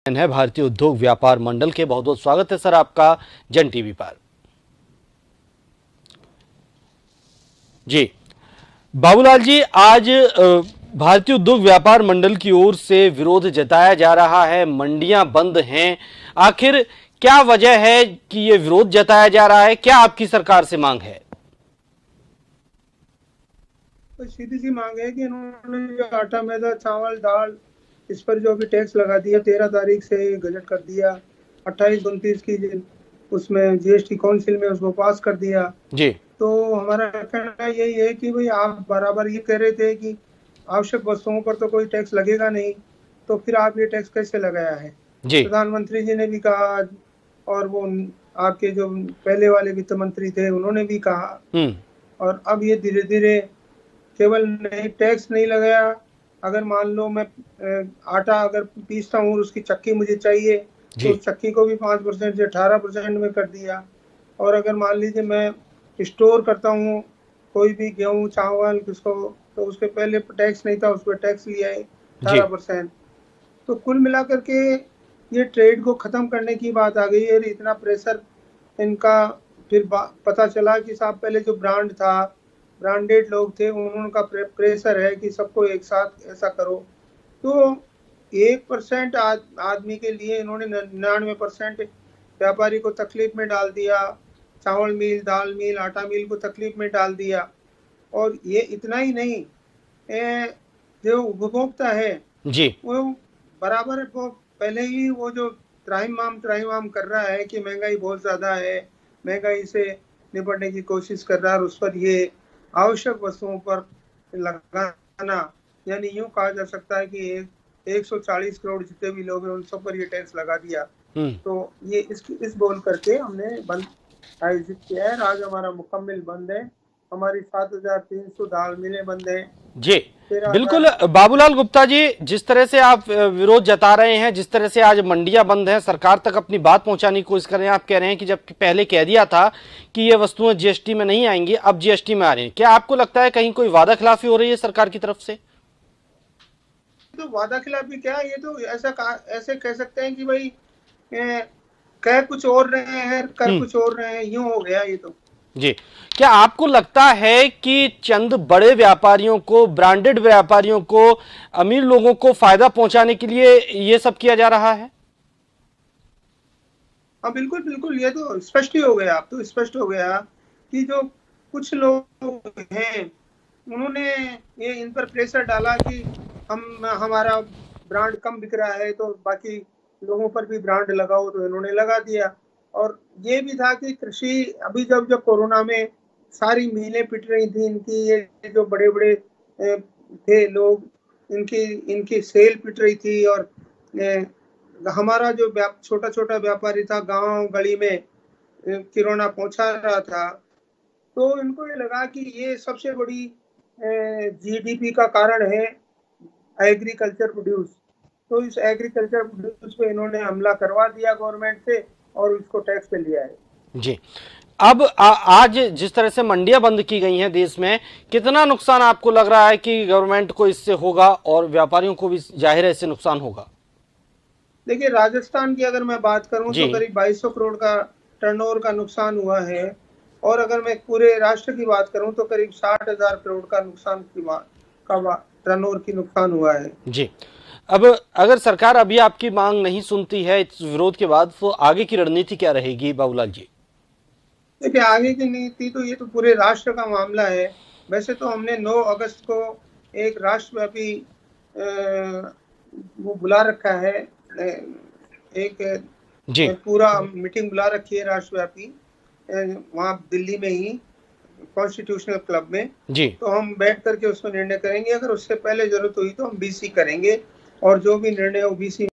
है भारतीय उद्योग व्यापार मंडल के। बहुत बहुत स्वागत है सर आपका जन टीवी पर। जी बाबूलाल जी, आज भारतीय उद्योग व्यापार मंडल की ओर से विरोध जताया जा रहा है, मंडियां बंद हैं। आखिर क्या वजह है कि ये विरोध जताया जा रहा है? क्या आपकी सरकार से मांग है? तो सीधी सी मांग है कि इन्होंने जो आटा, मैदा, चावल, दाल, इस पर जो भी टैक्स लगा दिया, 13 तारीख से गजट कर दिया, 28-29 की उसमें जीएसटी काउंसिल में उसको पास कर दिया जी। तो हमारा कहना यही है कि भाई आप बराबर ये कह रहे थे कि आवश्यक वस्तुओं पर तो कोई टैक्स लगेगा नहीं, तो फिर आप ये टैक्स कैसे लगाया है? जी। प्रधानमंत्री जी ने भी कहा और वो आपके जो पहले वाले वित्त मंत्री थे उन्होंने भी कहा, और अब ये धीरे धीरे केवल नहीं टैक्स नहीं लगाया। अगर मान लो मैं आटा अगर पीसता हूँ और उसकी चक्की मुझे चाहिए तो उस चक्की को भी 5% से 18% में कर दिया। और अगर मान लीजिए मैं स्टोर करता हूँ कोई भी गेहूँ, चावल किसको, तो उसके पहले टैक्स नहीं था, उस पर टैक्स लिया है 18%। तो कुल मिलाकर के ये ट्रेड को खत्म करने की बात आ गई है। इतना प्रेशर इनका, फिर पता चला कि साहब पहले जो ब्रांड था, ब्रांडेड लोग थे, उनका प्रेशर है कि सबको एक साथ ऐसा करो। तो 1% आदमी के लिए इन्होंने 99% व्यापारी को तकलीफ में डाल दिया, चावल मिल, दाल मिल, आटा मिल को तकलीफ में डाल दिया। और ये इतना ही नहीं, जो उपभोक्ता है जी, वो बराबर वो पहले ही वो जो त्राहिमाम कर रहा है कि महंगाई बहुत ज्यादा है, महंगाई से निपटने की कोशिश कर रहा है, और उस पर ये आवश्यक वस्तुओं पर लगाना, यानी यूं कहा जा सकता है कि 140 करोड़ जितने भी लोग हैं उन सब पर ये टैक्स लगा दिया। तो ये इस बोल करके हमने बंद आयोजित किया है। आज हमारा मुकम्मल बंद है, हमारी 7300 दाल मिलें बंद है। जी बिल्कुल बाबूलाल गुप्ता जी, जिस तरह से आप विरोध जता रहे हैं, जिस तरह से आज मंडियां बंद हैं, सरकार तक अपनी बात पहुंचाने की कोशिश कर रहे हैं, आप कह रहे हैं कि जब पहले कह दिया था कि ये वस्तुएं जीएसटी में नहीं आएंगी, अब जीएसटी में आ रही हैं। क्या आपको लगता है कहीं कोई वादा खिलाफी हो रही है सरकार की तरफ से? तो वादा खिलाफी क्या, ये तो ऐसे कह सकते हैं कि भाई कह कुछ और रहे हैं, कर कुछ और रहे हैं, यूं हो गया ये तो। जी, क्या आपको लगता है कि चंद बड़े व्यापारियों को, ब्रांडेड व्यापारियों को, अमीर लोगों को फायदा पहुंचाने के लिए ये सब किया जा रहा है? हाँ बिल्कुल बिल्कुल, ये तो स्पष्ट ही हो गया। अब तो स्पष्ट हो गया कि जो कुछ लोग हैं उन्होंने ये इन पर प्रेशर डाला कि हमारा ब्रांड कम बिक रहा है तो बाकी लोगों पर भी ब्रांड लगाओ, तो इन्होंने लगा दिया। और ये भी था कि कृषि, अभी जब कोरोना में सारी मिलें पिट रही थी इनकी, ये जो बड़े बड़े थे लोग, इनकी सेल पिट रही थी, और हमारा जो छोटा छोटा व्यापारी था गांव गली में किराना पहुंचा रहा था, तो इनको ये लगा कि ये सबसे बड़ी जीडीपी का कारण है एग्रीकल्चर प्रोड्यूस। तो इस एग्रीकल्चर प्रोड्यूस पे इन्होंने हमला करवा दिया गवर्नमेंट से और इसको टैक्स पे लिया है। जी, अब आज जिस तरह से मंडियां बंद की गई हैं देश में, कितना नुकसान आपको लग रहा है कि गवर्नमेंट को इससे होगा और व्यापारियों को भी जाहिर है इससे नुकसान होगा? देखिए, राजस्थान की अगर मैं बात करूं तो करीब 2200 करोड़ का टर्नओवर का नुकसान हुआ है, और अगर मैं पूरे राष्ट्र की बात करूं तो करीब 60,000 करोड़ का नुकसान टर्नओवर की नुकसान हुआ है। जी, अब अगर सरकार अभी आपकी मांग नहीं सुनती है इस विरोध के बाद, तो आगे की रणनीति क्या रहेगी बाबूलाल जी? देखिए, आगे की नीति तो ये तो पूरे राष्ट्र का मामला है। वैसे तो हमने 9 अगस्त को एक राष्ट्रव्यापी वो बुला रखा है, एक पूरा मीटिंग बुला रखी है राष्ट्रव्यापी, वहाँ दिल्ली में ही कॉन्स्टिट्यूशनल क्लब में। जी, तो हम बैठ करके उसमें निर्णय करेंगे। अगर उससे पहले जरूरत हुई तो हम बीसी करेंगे, और जो भी निर्णय हो बीसी